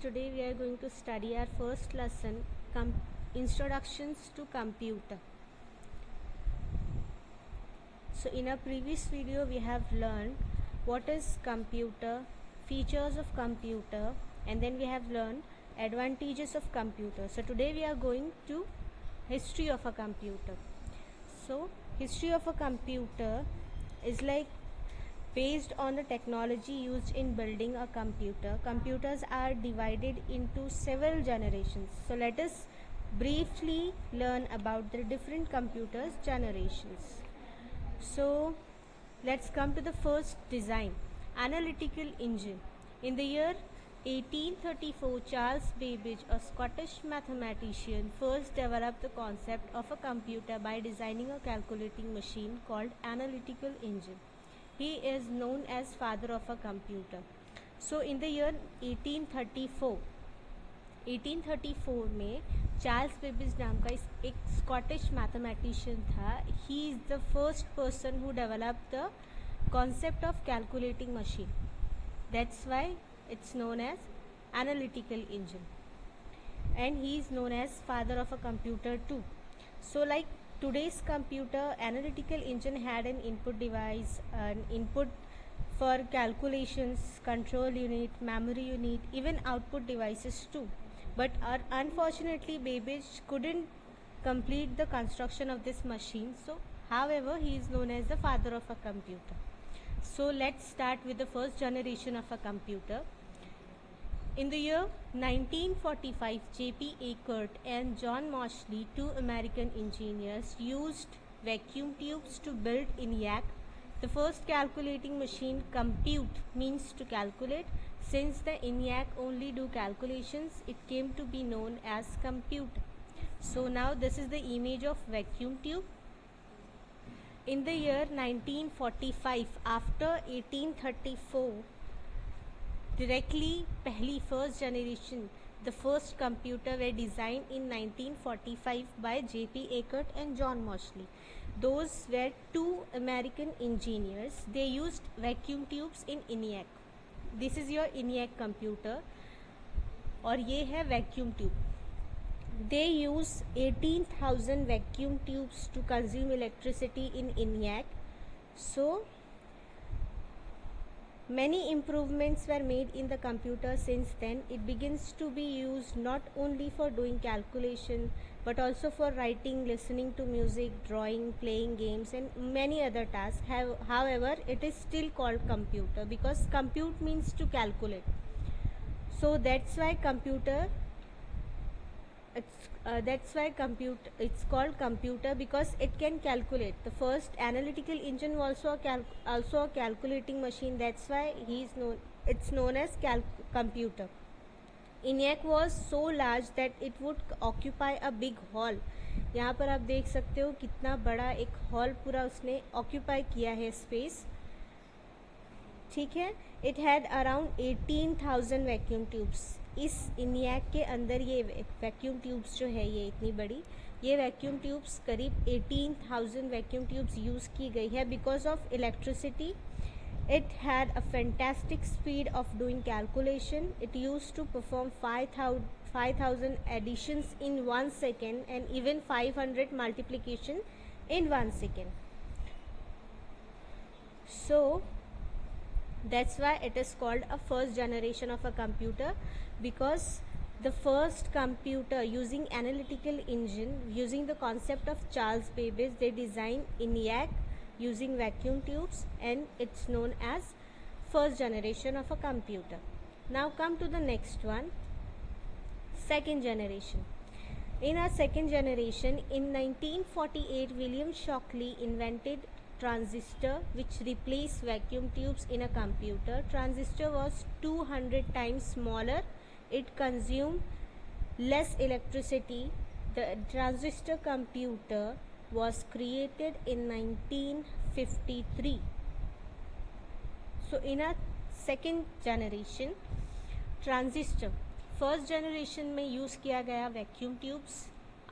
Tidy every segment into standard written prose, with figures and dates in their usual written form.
today we are going to study our first lesson, Introductions to Computer. So in our previous video we have learned what is computer, features of computer, and then we have learned advantages of computer. So today we are going to history of a computer. So history of a computer is like based on the technology used in building a computer. Computers are divided into several generations. So let us briefly learn about the different computers generations. So let's come to the first design, analytical engine. In the year 1834, Charles Babbage, a Scottish mathematician, first developed the concept of a computer by designing a calculating machine called analytical engine. He is known as father of a computer. So in the year 1834 में Charles Babbage नाम का एक Scottish mathematician था. He is the first person who developed the concept of calculating machine. That's why it's known as analytical engine and he is known as father of a computer too. So like today's computer, analytical engine had an input device, an input for calculations, control unit, memory unit, even output devices too. But unfortunately Babbage couldn't complete the construction of this machine. So however, he is known as the father of a computer. So let's start with the first generation of a computer. In the year 1945, J.P. Eckert and John Moseley, two American engineers, used vacuum tubes to build ENIAC, the first calculating machine. Compute means to calculate. Since the ENIAC only do calculations, it came to be known as computer. So now this is the image of vacuum tube. In the year 1945, after 1834, directly पहली first generation, the first computer were designed in 1945 by J.P. Eckert and John Moseley. Those were two American engineers. They used vacuum tubes in ENIAC. This is your ENIAC computer और ये है vacuum tube. They use 18,000 vacuum tubes to consume electricity in ENIAC. So many improvements were made in the computer since then. It begins to be used not only for doing calculation but also for writing, listening to music, drawing, playing games and many other tasks. However, it is still called computer because compute means to calculate. So that's why it's called computer because it can calculate. The first analytical engine was also a calculating machine. That's why it's known as computer. ENIAC was so large that it would occupy a big hall. यहाँ पर आप देख सकते हो कितना बड़ा एक hall पूरा उसने ऑक्यूपाई किया है स्पेस. ठीक है. It had around 18,000 vacuum tubes. इस ENIAC के अंदर ये वैक्यूम ट्यूब्स जो है ये इतनी बड़ी, ये वैक्यूम ट्यूब्स करीब 18,000 वैक्यूम ट्यूब्स यूज़ की गई है because of electricity. It had a fantastic speed of doing calculation. It used to perform 5,000 additions in 1 second and even 500 multiplication in 1 second. So that's why it is called a first generation of a computer because the first computer using analytical engine, using the concept of Charles Babbage, they designed ENIAC using vacuum tubes and it's known as first generation of a computer. Now come to the next one, second generation. In our second generation, in 1948, William Shockley invented transistor which replaced vacuum tubes in a computer. Transistor was 200 times smaller. It consumed less electricity. The transistor computer was created in 1953. So in a second generation, transistor, first generation में use किया गया vacuum tubes,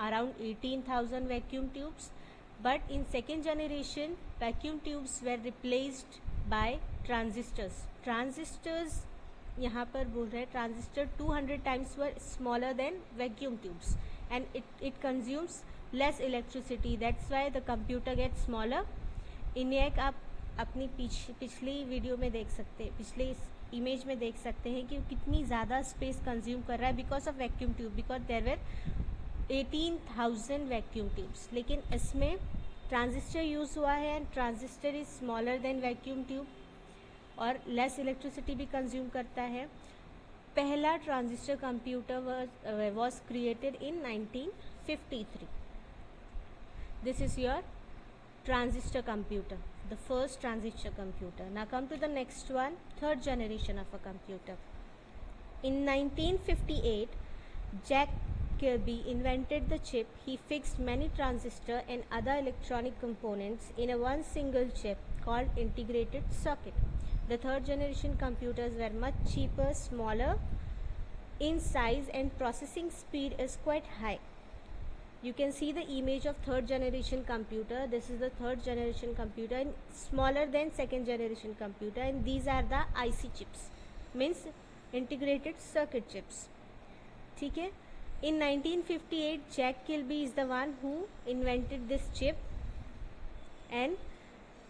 around 18,000 vacuum tubes, but in second generation vacuum tubes were replaced by transistors. Transistors यहाँ पर बोल रहे हैं transistor 200 times were smaller than vacuum tubes and it consumes less electricity, that's why the computer get smaller. इन्हें आप अपनी पिछली video में देख सकते हैं, पिछले इस इमेज में देख सकते हैं कि कितनी ज़्यादा स्पेस कंज्यूम कर रहा है because of vacuum tube, because there were 18,000 vacuum tubes. लेकिन इसमें ट्रांजिस्टर यूज़ हुआ है and transistor is smaller than vacuum tube और लेस इलेक्ट्रिसिटी भी कंज्यूम करता है। पहला transistor computer was created in 1953. This is your transistor computer, the first transistor computer. Now come to the next one, third generation of a computer. In 1958, Jack Kirby invented the chip. He fixed many transistor and other electronic components in a one single chip called integrated circuit. The third generation computers were much cheaper, smaller in size, and processing speed is quite high. You can see the image of third generation computer. This is the third generation computer and smaller than second generation computer, and these are the IC chips, means integrated circuit chips. ठीक है. In 1958, Jack Kilby is the one who invented this chip and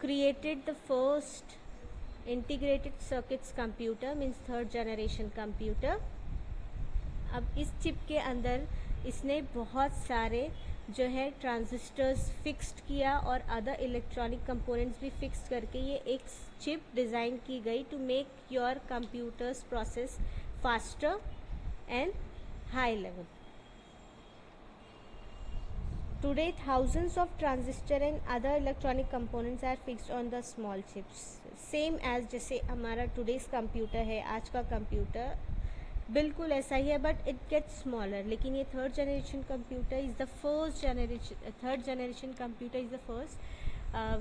created the first integrated circuits computer, means third generation computer. अब इस chip के अंदर इसने बहुत सारे जो है ट्रांजिस्टर्स फिक्स्ड किया और अदर इलेक्ट्रॉनिक कंपोनेंट्स भी फिक्स करके ये एक चिप डिज़ाइन की गई to make your computers process faster and high level. Today, thousands of transistor and other electronic components are fixed on the small chips. Same as जैसे हमारा today's computer है, आज का कंप्यूटर बिल्कुल ऐसा ही है, but it gets smaller. लेकिन ये third generation computer is the first generation, third generation computer is the first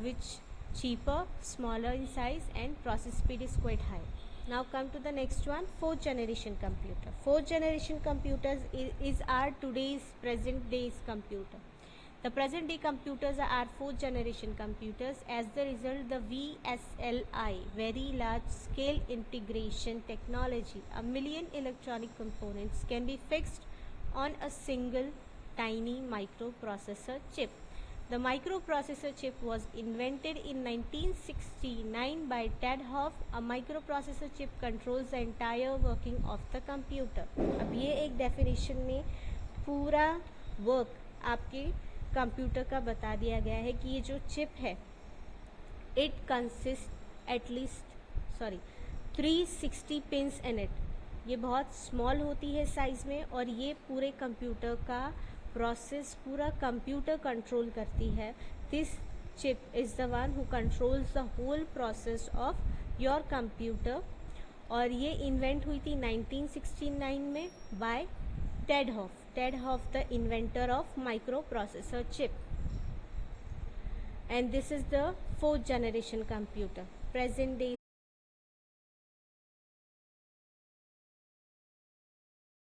which cheaper, smaller in size and process speed is quite high. Now come to the next one, fourth generation computer. Fourth generation computers is our today's present days computer. The present day computers are fourth generation computers. As the result, the VSLI, very large scale integration technology, a million electronic components can be fixed on a single tiny microprocessor chip. The microprocessor chip was invented in 1969 by Ted Hoff. A microprocessor chip controls the entire working of the computer. अब ये एक definition में पूरा work आपके computer का बता दिया गया है कि ये जो चिप है it consist at least 360 pins in it. ये बहुत स्मॉल होती है साइज़ में और ये पूरे कंप्यूटर का प्रोसेस पूरा कंप्यूटर कंट्रोल करती है. This chip is the one who controls the whole process of your computer और ये इन्वेंट हुई थी 1969 में by Ted Hoff, the inventor of microprocessor chip. And this is the fourth generation computer. Present day